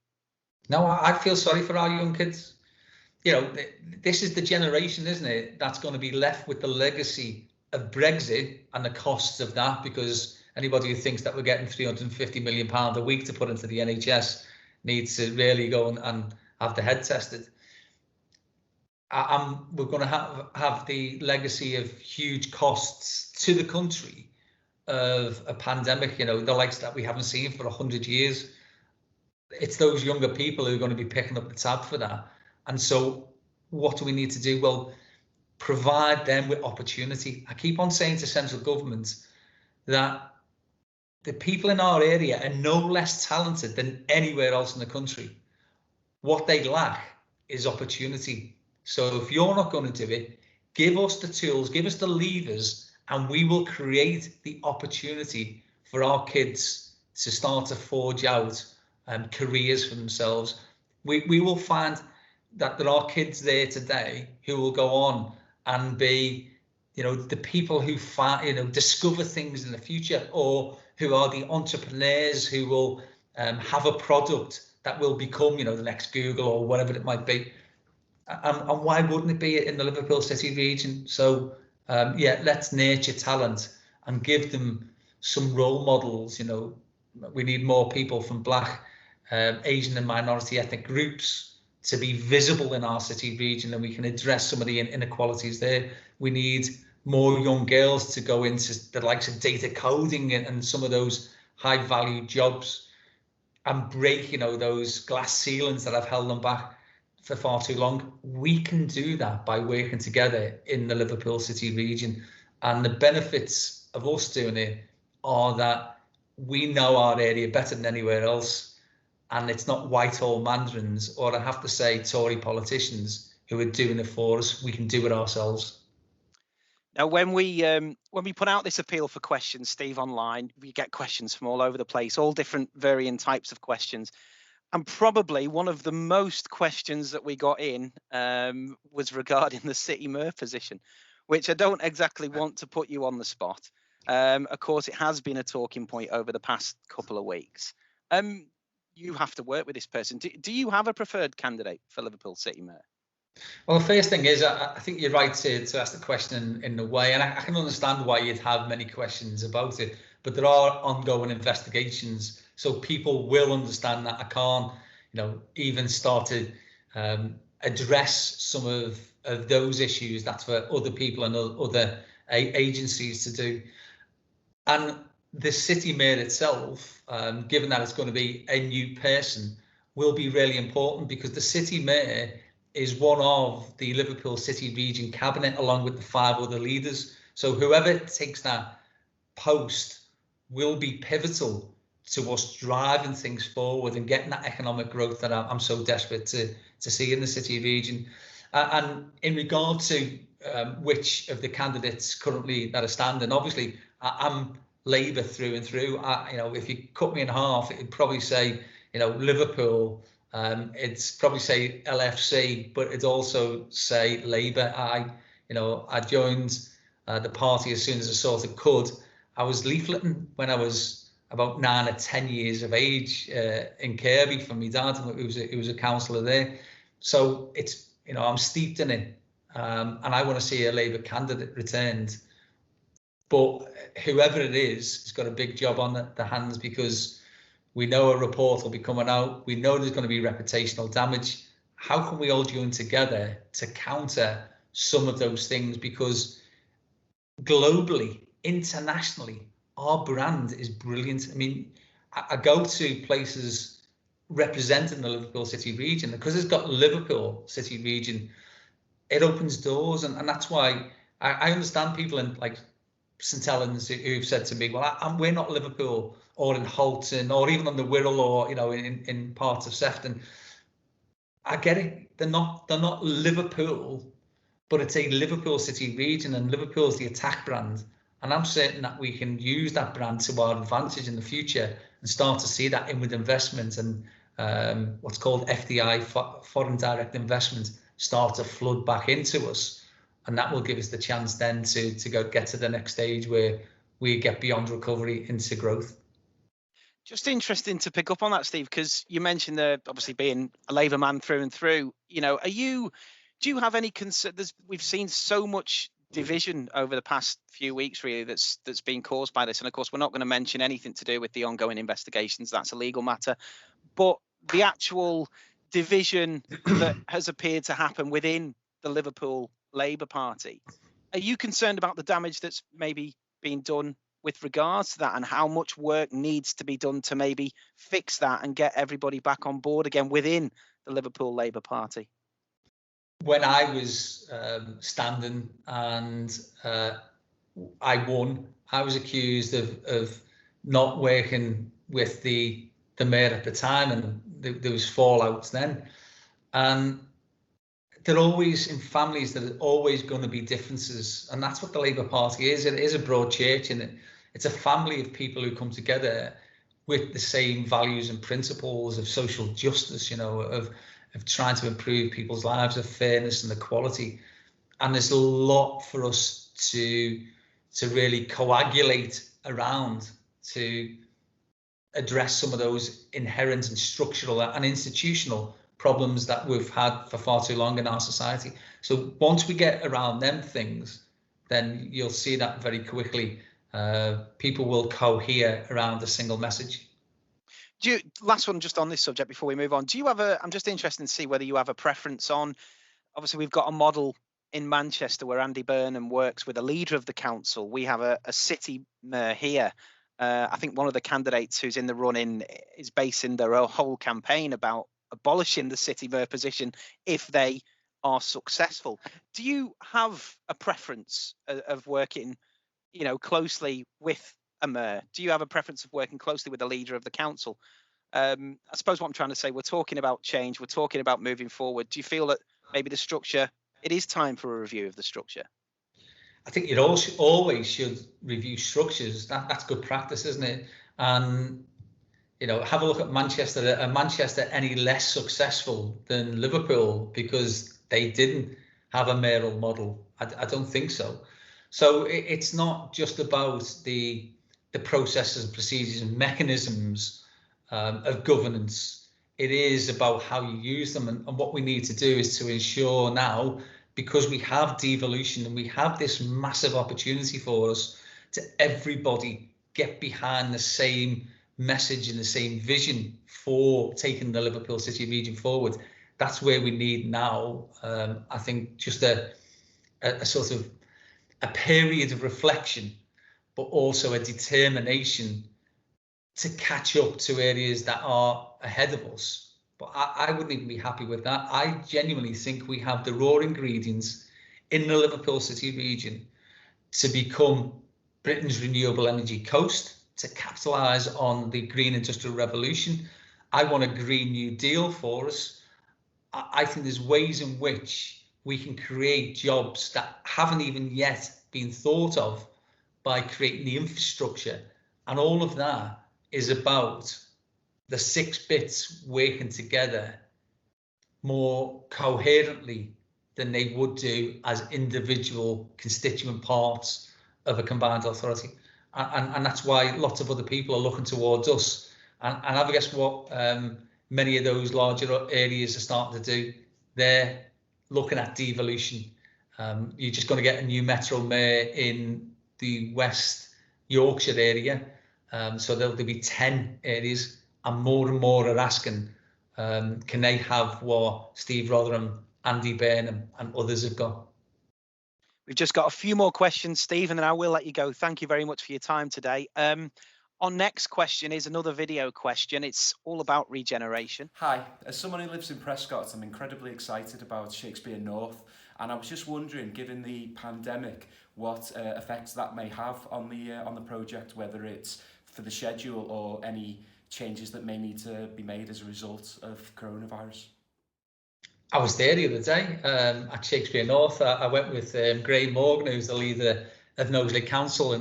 No, I feel sorry for our young kids. This is the generation, isn't it, that's going to be left with the legacy of Brexit and the costs of that, because anybody who thinks that we're getting £350 million a week to put into the NHS needs to really go and have their head tested. We're going to have the legacy of huge costs to the country of a pandemic, the likes that we haven't seen for 100 years. It's those younger people who are going to be picking up the tab for that. And so what do we need to do? Well, provide them with opportunity. I keep on saying to central government that the people in our area are no less talented than anywhere else in the country. What they lack is opportunity. So if you're not going to do it, give us the tools, give us the levers, and we will create the opportunity for our kids to start to forge out careers for themselves. We will find that there are kids there today who will go on and be, the people who discover things in the future, or who are the entrepreneurs who will have a product that will become, the next Google or whatever it might be. And why wouldn't it be in the Liverpool City region? So let's nurture talent and give them some role models. We need more people from Black, Asian and minority ethnic groups to be visible in our city region, and we can address some of the inequalities there. We need more young girls to go into the likes of data coding and some of those high value jobs, and break, those glass ceilings that have held them back for far too long. We can do that by working together in the Liverpool City region. And the benefits of us doing it are that we know our area better than anywhere else. And it's not Whitehall mandarins, or I have to say Tory politicians, who are doing it for us. We can do it ourselves. Now, when we put out this appeal for questions, Steve, online, we get questions from all over the place, all different varying types of questions. And probably one of the most questions that we got in was regarding the city mayor position, which I don't exactly want to put you on the spot. Of course, it has been a talking point over the past couple of weeks. You have to work with this person. Do you have a preferred candidate for Liverpool City Mayor? Well, the first thing is, I think you're right to ask the question in a way, and I can understand why you'd have many questions about it, but there are ongoing investigations, so people will understand that. I can't, even start to address some of those issues. That's for other people and other agencies to do. And the city mayor itself, given that it's going to be a new person, will be really important, because the city mayor is one of the Liverpool City Region cabinet, along with the 5 other leaders. So whoever takes that post will be pivotal to us driving things forward and getting that economic growth that I'm so desperate to see in the city region. And in regard to which of the candidates currently that are standing, obviously I'm Labour through and through. If you cut me in half, it'd probably say, Liverpool. It's probably say LFC, but it'd also say Labour. I joined the party as soon as I sort of could. I was leafleting when I was about 9 or 10 years of age in Kirby for my dad, who was a councillor there. So it's, I'm steeped in it, and I want to see a Labour candidate returned. But whoever it is has got a big job on the hands, because we know a report will be coming out. We know there's going to be reputational damage. How can we all join together to counter some of those things? Because globally, internationally, our brand is brilliant. I mean, I go to places representing the Liverpool City Region, because it's got Liverpool City Region, it opens doors, and that's why I understand people in like St Helens who've said to me, well, we're not Liverpool, or in Halton, or even on the Wirral, or in parts of Sefton. I get it. They're not Liverpool, but it's a Liverpool City Region, and Liverpool's the attack brand. And I'm certain that we can use that brand to our advantage in the future and start to see that inward investment and what's called FDI, foreign direct investment, start to flood back into us. And that will give us the chance then to get to the next stage where we get beyond recovery into growth. Just interesting to pick up on that, Steve, because you mentioned obviously being a Labour man through and through. Do you have any concern? We've seen so much division over the past few weeks, really, that's been caused by this. And of course, we're not going to mention anything to do with the ongoing investigations. That's a legal matter. But the actual division that has appeared to happen within the Liverpool Labour Party, are you concerned about the damage that's maybe being done with regards to that, and how much work needs to be done to maybe fix that and get everybody back on board again within the Liverpool Labour Party? When I was standing and I won, I was accused of not working with the mayor at the time, and there was fallouts then. And there are always, in families, there are always going to be differences, and that's what the Labour Party is. It is a broad church, and it's a family of people who come together with the same values and principles of social justice, of trying to improve people's lives, of fairness and equality. And there's a lot for us to really coagulate around to address some of those inherent and structural and institutional problems that we've had for far too long in our society. So once we get around them things, then you'll see that very quickly people will cohere around a single message. Last one just on this subject before we move on. Do you have I'm just interested to see whether you have a preference on, obviously we've got a model in Manchester where Andy Burnham works with a leader of the council. We have a city mayor here. I think one of the candidates who's in the running is basing their whole campaign about abolishing the city mayor position if they are successful. Do you have a preference of working, closely with a mayor? Do you have a preference of working closely with the leader of the council? I suppose what I'm trying to say, we're talking about change, we're talking about moving forward. Do you feel that maybe the structure, it is time for a review of the structure? I think it always should review structures. That's good practice, isn't it? And have a look at Manchester. Are Manchester any less successful than Liverpool because they didn't have a mayoral model? I don't think so. So it's not just about the processes and procedures and mechanisms of governance. It is about how you use them. And what we need to do is to ensure now, because we have devolution and we have this massive opportunity for us, to everybody get behind the same message and the same vision for taking the Liverpool City Region forward. That's where we need now, I think, just a sort of a period of reflection, but also a determination to catch up to areas that are ahead of us. But I wouldn't even be happy with that. I genuinely think we have the raw ingredients in the Liverpool City Region to become Britain's renewable energy coast, to capitalise on the green industrial revolution. I want a Green New Deal for us. I think there's ways in which we can create jobs that haven't even yet been thought of by creating the infrastructure, and all of that is about the 6 bits working together more coherently than they would do as individual constituent parts of a combined authority. And that's why lots of other people are looking towards us. And I guess what many of those larger areas are starting to do, they're looking at devolution. You're just going to get a new Metro Mayor in the West Yorkshire area. So there'll be 10 areas, and more are asking, can they have what Steve Rotheram, Andy Burnham and others have got? We've just got a few more questions, Steve, and then I will let you go. Thank you very much for your time today. Our next question is another video question. It's all about regeneration. Hi, as someone who lives in Prescott, I'm incredibly excited about Shakespeare North, and I was just wondering, given the pandemic, what effects that may have on the project, whether it's for the schedule or any changes that may need to be made as a result of coronavirus. I was there the other day at Shakespeare North. I went with Graham Morgan, who's the leader of Knowsley Council,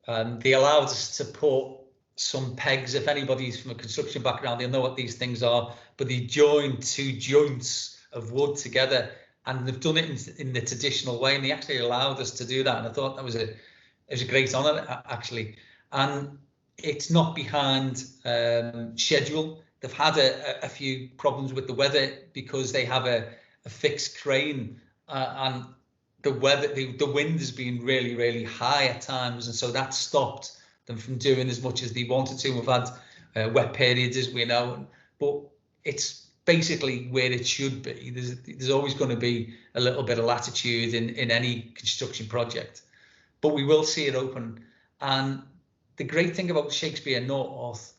and they allowed us to put some pegs. If anybody's from a construction background, they'll know what these things are, but they joined 2 joints of wood together, and they've done it in the traditional way, and they actually allowed us to do that. And I thought that was a great honour, actually. And it's not behind schedule. They've had a few problems with the weather because they have a fixed crane, and the wind has been really, really high at times, and so that stopped them from doing as much as they wanted to. We've had wet periods, as we know, but it's basically where it should be. There's always going to be a little bit of latitude in any construction project, but we will see it open. And the great thing about Shakespeare North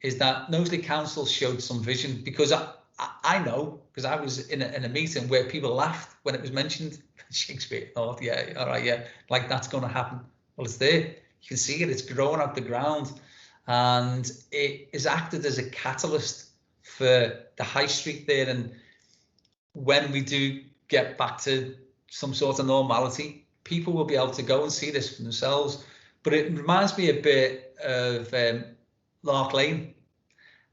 is that Knowsley Council showed some vision, because I know, because I was in a meeting where people laughed when it was mentioned. Shakespeare North, yeah, all right, yeah, like that's going to happen. Well, it's there. You can see it. It's growing out the ground, and it has acted as a catalyst for the high street there. And when we do get back to some sort of normality, people will be able to go and see this for themselves. But it reminds me a bit of Lark Lane,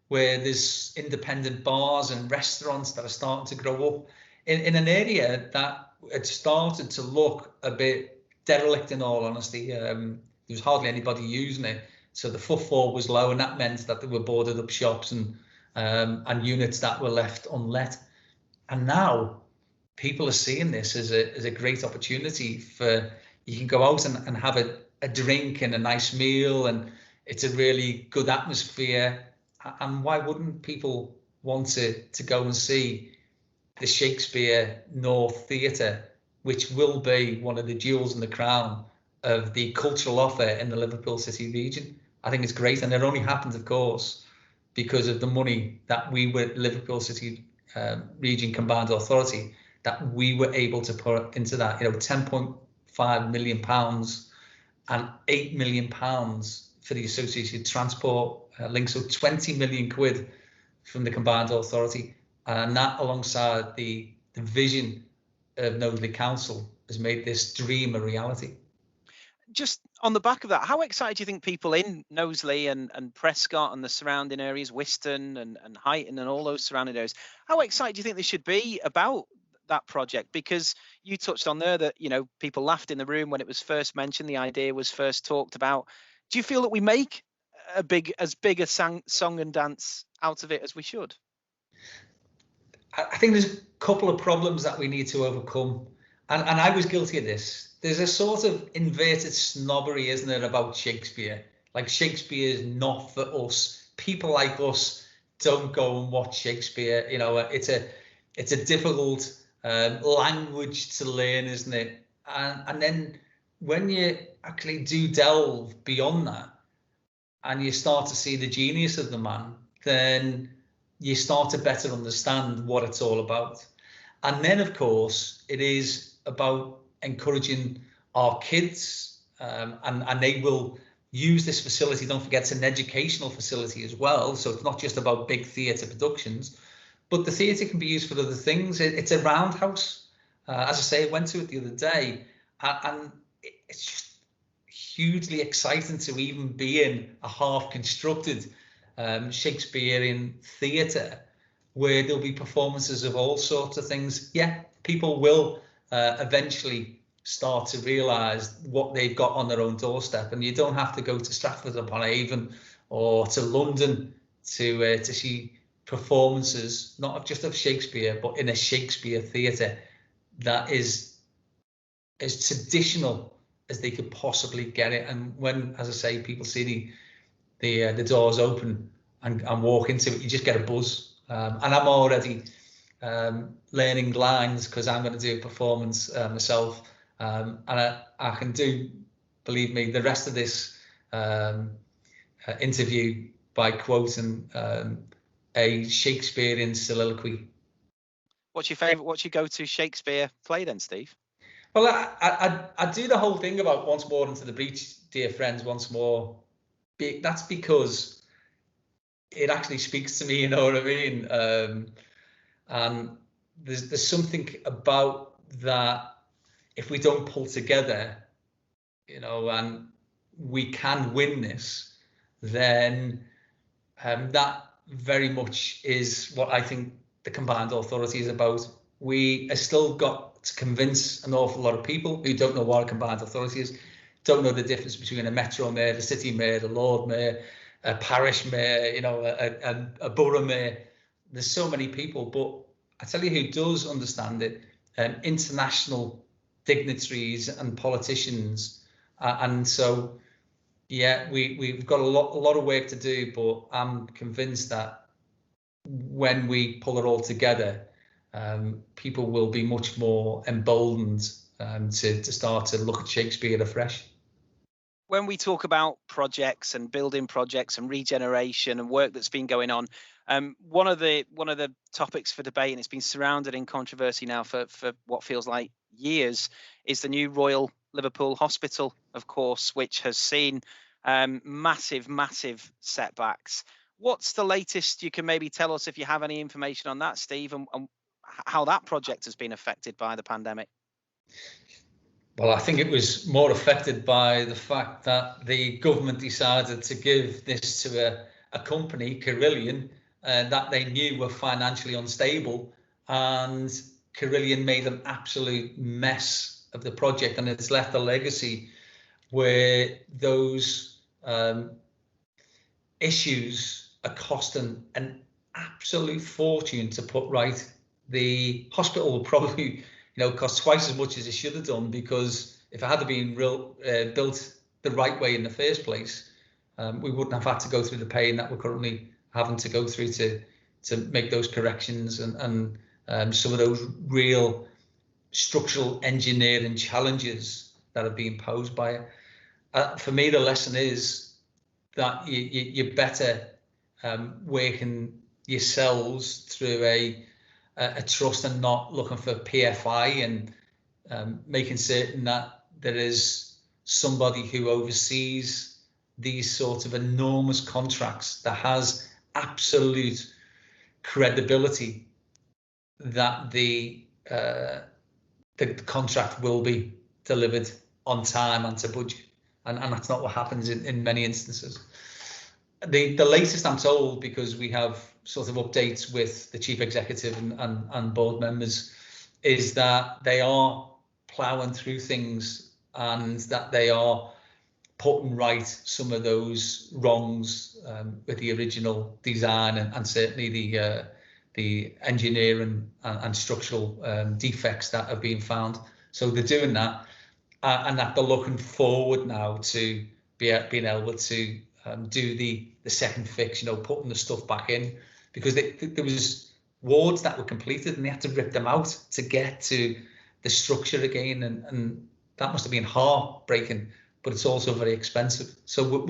where there's independent bars and restaurants that are starting to grow up in an area that had started to look a bit derelict, in all honesty. There was hardly anybody using it, so the footfall was low, and that meant that there were boarded up shops and units that were left unlet. And now people are seeing this as a great opportunity for, you can go out and have a drink and a nice meal, and it's a really good atmosphere. And why wouldn't people want to go and see the Shakespeare North Theatre, which will be one of the jewels in the crown of the cultural offer in the Liverpool City Region? I think it's great, and it only happened, of course, because of the money that we were, Liverpool City Region Combined Authority, that we were able to put into that. You know, £10.5 million and £8 million for the associated transport links, so 20 million quid from the Combined Authority, and that, alongside the vision of Knowsley Council, has made this dream a reality. Just on the back of that, how excited do you think people in Knowsley and Prescott and the surrounding areas, Whiston and Huyton and all those surrounding areas, how excited do you think they should be about that project? Because you touched on there that, you know, people laughed in the room when it was first mentioned, the idea was first talked about. Do you feel that we make as big a song and dance out of it as we should? I think there's a couple of problems that we need to overcome, and I was guilty of this. There's a sort of inverted snobbery, isn't there, about Shakespeare? Like, Shakespeare is not for us. People like us don't go and watch Shakespeare. You know, it's a difficult language to learn, isn't it? And then when you actually do delve beyond that, and you start to see the genius of the man, then you start to better understand what it's all about. And then, of course, it is about encouraging our kids, and they will use this facility. Don't forget, it's an educational facility as well, so it's not just about big theatre productions, but the theatre can be used for other things. It's a roundhouse. As I say, I went to it the other day, and it's just hugely exciting to even be in a half-constructed Shakespearean theatre where there'll be performances of all sorts of things. Yeah, people will eventually start to realise what they've got on their own doorstep, and you don't have to go to Stratford-upon-Avon or to London to see performances, not just of Shakespeare, but in a Shakespeare theatre that is as traditional as they could possibly get it. And when, as I say, people see the doors open and walk into it, you just get a buzz. And I'm already learning lines because I'm going to do a performance myself. And I can do, believe me, the rest of this interview by quoting a Shakespearean soliloquy. What's your favourite? What's your go-to Shakespeare play then, Steve? Well, I do the whole thing about once more into the breach, dear friends, once more. That's because it actually speaks to me, you know what I mean? And there's something about that. If we don't pull together, you know, and we can win this, then that very much is what I think the combined authority is about. We have still got to convince an awful lot of people who don't know what a combined authority is, don't know the difference between a metro mayor, a city mayor, a lord mayor, a parish mayor, you know, a borough mayor. There's so many people, but I tell you who does understand it, international dignitaries and politicians. And so, yeah, we've got a lot of work to do, but I'm convinced that when we pull it all together, people will be much more emboldened to start to look at Shakespeare afresh. When we talk about projects and building projects and regeneration and work that's been going on, one of the topics for debate, and it's been surrounded in controversy now for what feels like years, is the new Royal Liverpool Hospital, of course, which has seen massive setbacks. What's the latest you can maybe tell us, if you have any information on that, Steve, and how that project has been affected by the pandemic? Well, I think it was more affected by the fact that the government decided to give this to a company, Carillion, that they knew were financially unstable, and Carillion made an absolute mess of the project, and it's left a legacy where those issues are costing an absolute fortune to put right. The hospital will probably, cost twice as much as it should have done, because if it had been built the right way in the first place, we wouldn't have had to go through the pain that we're currently having to go through to make those corrections and some of those real structural engineering challenges that are being posed by it. For me, the lesson is that you're better working yourselves through a trust and not looking for PFI, and making certain that there is somebody who oversees these sorts of enormous contracts that has absolute credibility that the contract will be delivered on time and to budget, and that's not what happens in many instances. The latest I'm told, because we have sort of updates with the chief executive and board members, is that they are ploughing through things and that they are putting right some of those wrongs with the original design and certainly the engineering and structural defects that have been found. So they're doing that, and that they're looking forward now to being able to do the second fix, putting the stuff back in, because there was wards that were completed and they had to rip them out to get to the structure again, and that must have been heartbreaking, but it's also very expensive. So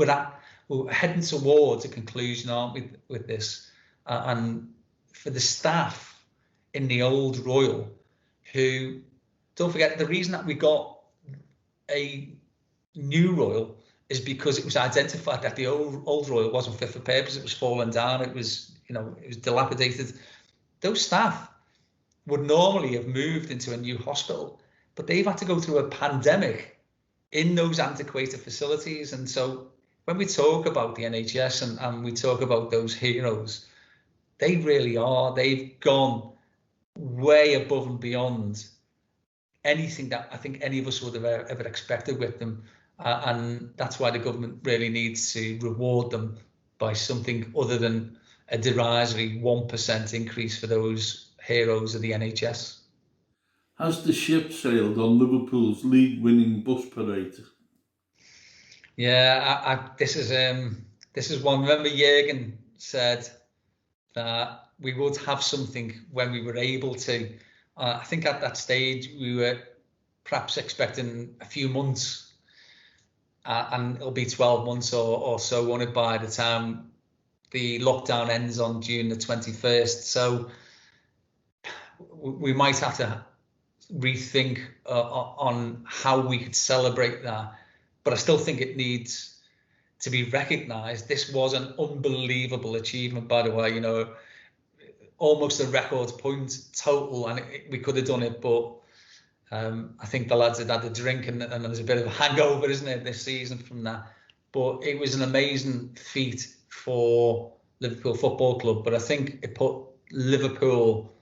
we're heading towards a conclusion, aren't we, with this? And for the staff in the old Royal, who, don't forget, the reason that we got a new Royal is because it was identified that the old Royal wasn't fit for purpose. It was falling down. It was, it was dilapidated. Those staff would normally have moved into a new hospital, but they've had to go through a pandemic in those antiquated facilities. And so when we talk about the NHS and we talk about those heroes, they really are. They've gone way above and beyond anything that I think any of us would have ever expected with them. And that's why the government really needs to reward them by something other than a derisory 1% increase for those heroes of the NHS. Has the ship sailed on Liverpool's league-winning bus parade? Yeah, this is one. Remember, Jürgen said that we would have something when we were able to. I think at that stage we were perhaps expecting a few months, and it'll be 12 months or so, won't it, by the time the lockdown ends on June the 21st. So we might have to rethink on how we could celebrate that. But I still think it needs to be recognised. This was an unbelievable achievement, by the way, you know, almost a record point total, and we could have done it, but I think the lads had a drink and there's a bit of a hangover, isn't it, this season from that. But it was an amazing feat for Liverpool Football Club, but I think it put Liverpool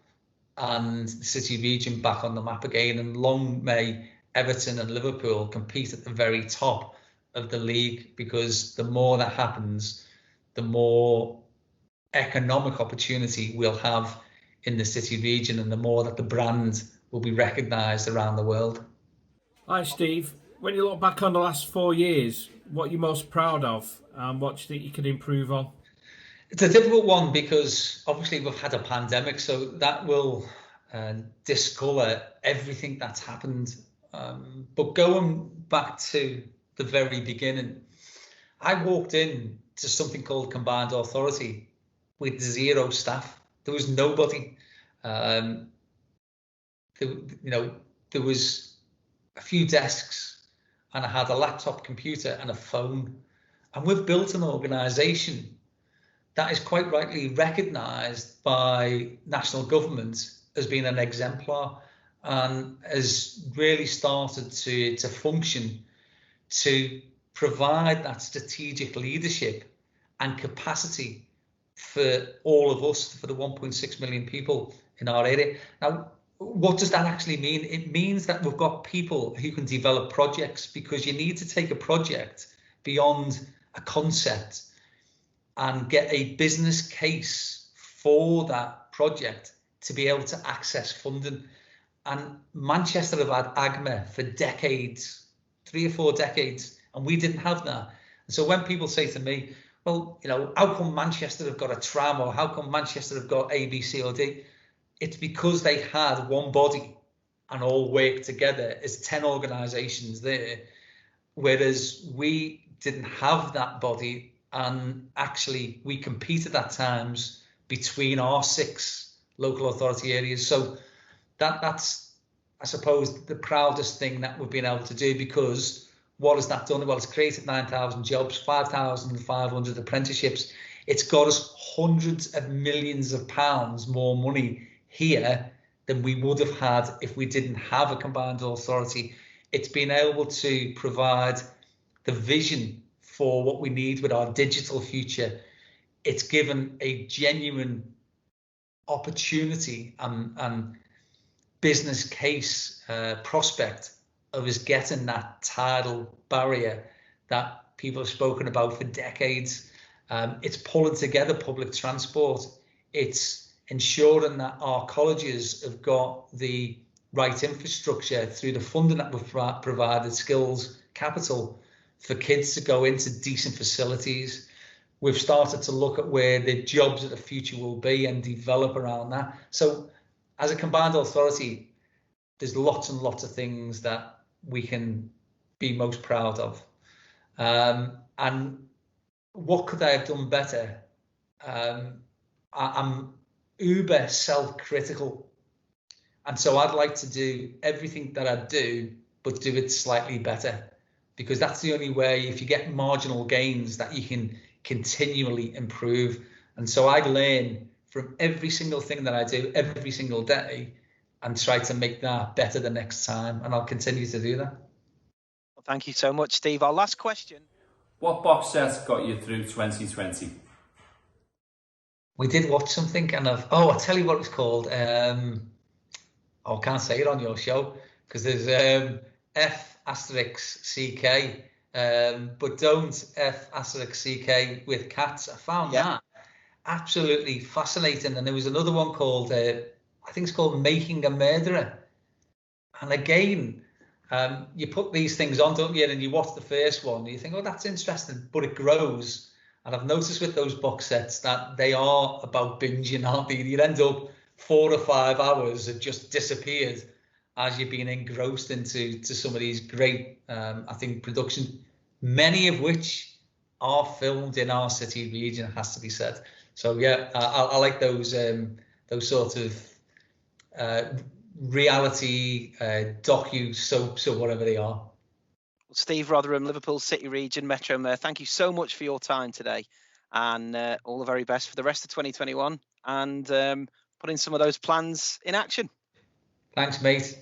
and the City Region back on the map again, and long may Everton and Liverpool compete at the very top of the league, because the more that happens, the more economic opportunity we'll have in the City Region, and the more that the brand will be recognised around the world. Hi Steve, when you look back on the last 4 years, what are you most proud of and what do you think you can improve on? It's a difficult one because obviously we've had a pandemic, so that will discolour everything that's happened. But going back to the very beginning, I walked in to something called Combined Authority with 0 staff. There was nobody. There was a few desks, and I had a laptop computer and a phone. And we've built an organisation that is quite rightly recognised by national government as being an exemplar, and has really started to function to provide that strategic leadership and capacity for all of us, for the 1.6 million people in our area. Now, what does that actually mean? It means that we've got people who can develop projects, because you need to take a project beyond a concept and get a business case for that project to be able to access funding. And Manchester have had AGMA for decades, 3 or 4 decades, and we didn't have that. And so when people say to me, well, you know, how come Manchester have got a tram, or how come Manchester have got A, B, C or D? It's because they had one body and all worked together as 10 organisations there, whereas we didn't have that body, and actually we competed at times between our 6 local authority areas. So that's, I suppose, the proudest thing that we've been able to do, because what has that done? Well, it's created 9,000 jobs, 5,500 apprenticeships. It's got us hundreds of millions of pounds more money here than we would have had if we didn't have a combined authority. It's been able to provide the vision for what we need with our digital future. It's given a genuine opportunity and business case prospect of us getting that tidal barrier that people have spoken about for decades. It's pulling together public transport. It's ensuring that our colleges have got the right infrastructure through the funding that we've provided, skills capital, for kids to go into decent facilities. We've started to look at where the jobs of the future will be and develop around that. So as a combined authority, there's lots and lots of things that we can be most proud of. And what could I have done better? I'm uber self-critical. And so I'd like to do everything that I do, but do it slightly better, because that's the only way, if you get marginal gains, that you can continually improve. And so I learn from every single thing that I do every single day and try to make that better the next time. And I'll continue to do that. Well, Thank you so much, Steve. Our last question. What box set got you through 2020? We did watch something and I'll tell you what it's called. I can't say it on your show because there's F*CK, but don't F*CK with cats. I found that absolutely fascinating. And there was another one called, I think it's called Making a Murderer. And again, you put these things on, don't you? And you watch the first one, and you think, oh, that's interesting, but it grows. And I've noticed with those box sets that they are about binging, aren't they? You end up 4 or 5 hours have just disappeared as you've been engrossed into some of these great, I think, productions, many of which are filmed in our city region, it has to be said. So yeah, I like those sort of reality docu soaps or whatever they are. Steve Rotheram, Liverpool City Region Metro Mayor, thank you so much for your time today, and all the very best for the rest of 2021 and putting some of those plans in action. Thanks, mate.